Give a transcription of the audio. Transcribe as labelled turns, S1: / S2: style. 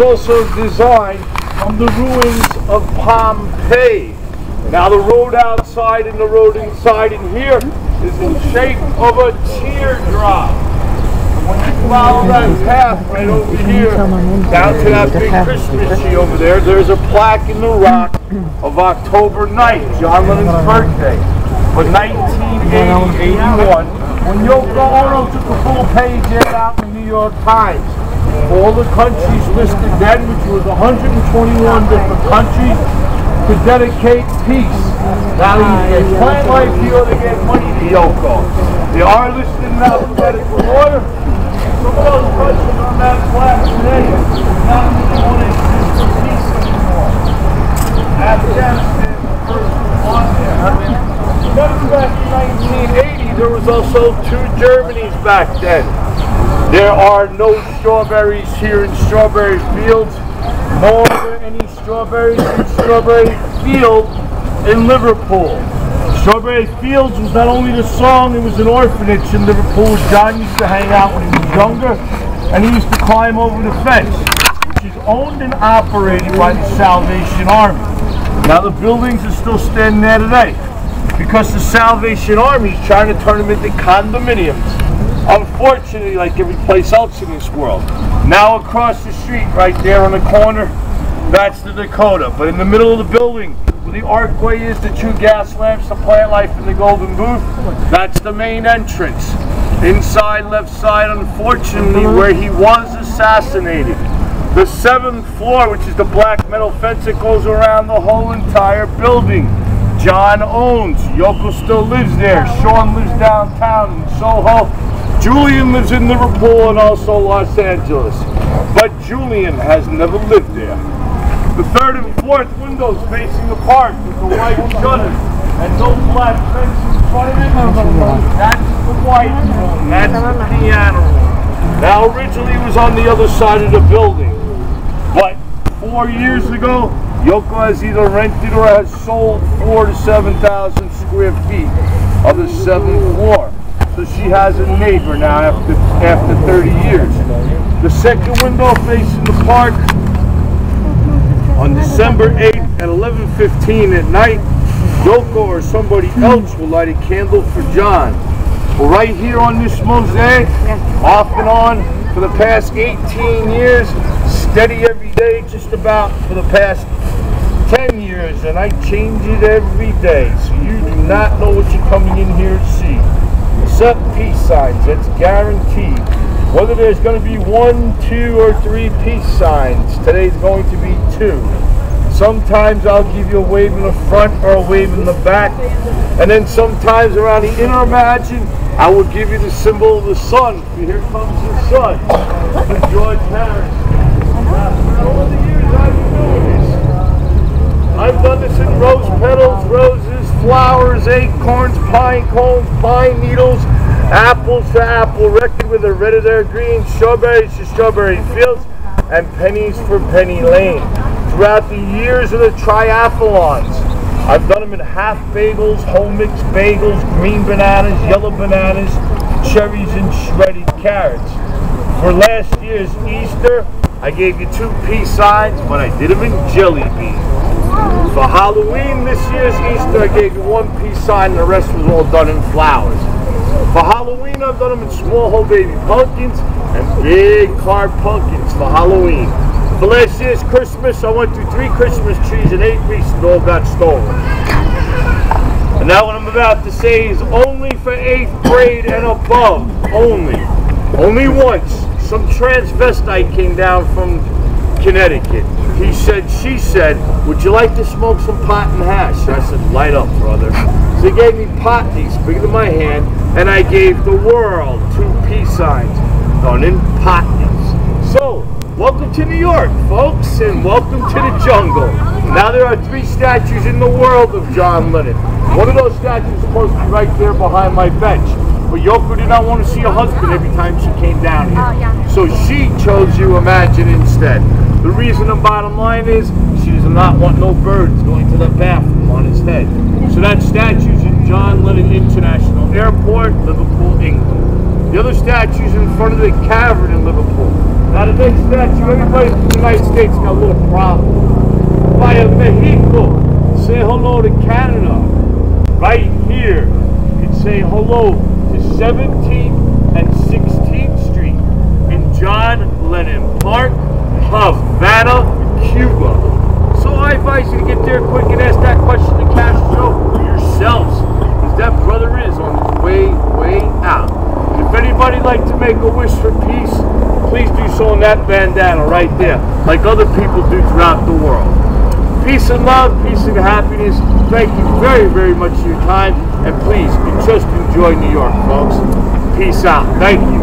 S1: also designed from the ruins of Pompeii. Now the road outside and the road inside in here is in shape of a teardrop. When you follow that path right over here, down to that big Christmas tree over there, there's a plaque in the rock of October 9th, John Lennon's birthday. But 1981, when Yoko Ono took a full page ad out in the New York Times, all the countries listed then, which was 121 different countries, to dedicate peace. Now you get Plant Life here to get money to Yoko. They are listed in alphabetical order. Some of those countries on that plaque today not really want to exist for peace anymore. Afghanistan, the first on there. Remember back in 1980, there was also 2 Germanys back then. There are no strawberries here in Strawberry Fields, nor are there any strawberries in Strawberry Fields in Liverpool. Strawberry Fields was not only the song, it was an orphanage in Liverpool. John used to hang out when he was younger, and he used to climb over the fence, which is owned and operated by the Salvation Army. Now the buildings are still standing there today, because the Salvation Army is trying to turn them into condominiums. Unfortunately, like every place else in this world. Now across the street, right there on the corner, that's the Dakota. But in the middle of the building, where the archway is, the 2 gas lamps, the Plant Life, and the Golden Booth, that's the main entrance. Inside, left side, unfortunately, where he was assassinated. The 7th floor, which is the black metal fence that goes around the whole entire building, John owns. Yoko still lives there. Sean lives downtown in Soho. Julian lives in Liverpool and also Los Angeles. But Julian has never lived there. The 3rd and 4th windows facing the park with the white shutters and no black fence in front of it. That's the white room. That's the piano room. Now originally it was on the other side of the building. But 4 years ago, Yoko has either rented or has sold 4,000 to 7,000 square feet of the 7th floor. So she has a neighbor now after 30 years. The 2nd window facing the park, on December 8th at 11:15 at night, Yoko or somebody else will light a candle for John. Well, right here on this mosaic, off and on for the past 18 years, steady every day, just about for the past 10 years, and I change it every day, so you do not know what you're coming in here to see. Except peace signs, that's guaranteed. Whether there's going to be 1, 2, or 3 peace signs, today's going to be 2. Sometimes I'll give you a wave in the front or a wave in the back, and then sometimes around the inner margin, I will give you the symbol of the sun. Here comes the sun, the George Harris. Over the years I've been doing this. I've done this in rose petals, roses, flowers, acorns, pine cones, pine needles, apples for apple record with a red of their green, strawberries for Strawberry Fields, and pennies for Penny Lane. Throughout the years of the triathlons, I've done them in half bagels, whole mixed bagels, green bananas, yellow bananas, cherries, and shredded carrots. For last year's Easter, I gave you 2 peace signs, but I did them in jelly beans. For Halloween this year's Easter, I gave you 1 peace sign, and the rest was all done in flowers. For Halloween, I've done them in small whole baby pumpkins and big carved pumpkins for Halloween. For last year's Christmas, I went through 3 Christmas trees in 8 weeks and all got stolen. And now what I'm about to say is only for 8th grade and above, only. Only once, some transvestite came down from Connecticut. He said, she said, would you like to smoke some pot and hash? I said, light up, brother. So he gave me pot these bigger than my hand, and I gave the world 2 peace signs done in pot these. So, welcome to New York, folks, and welcome to the jungle. Now there are 3 statues in the world of John Lennon. One of those statues is supposed to be right there behind my bench. But Yoko did not want to see her husband every time she came down here. So she chose you Imagine instead. The reason and bottom line is she does not want no birds going to the bathroom on his head. So that statue's in John Lennon International Airport, Liverpool, England. The other statue's in front of the cavern in Liverpool. Now the next statue, everybody from the United States got a little problem. Via Mexico, say hello to Canada. Right here, you can say hello to 17th and 16th Street in John Lennon Park, Havana, Cuba. So I advise you to get there quick and ask that question to Castro for yourselves, because that brother is on his way out. If anybody'd like to make a wish for peace, please do so in that bandana right there, like other people do throughout the world. Peace and love, peace and happiness. Thank you very, very much for your time, and please just enjoy New York, folks. Peace out. Thank you.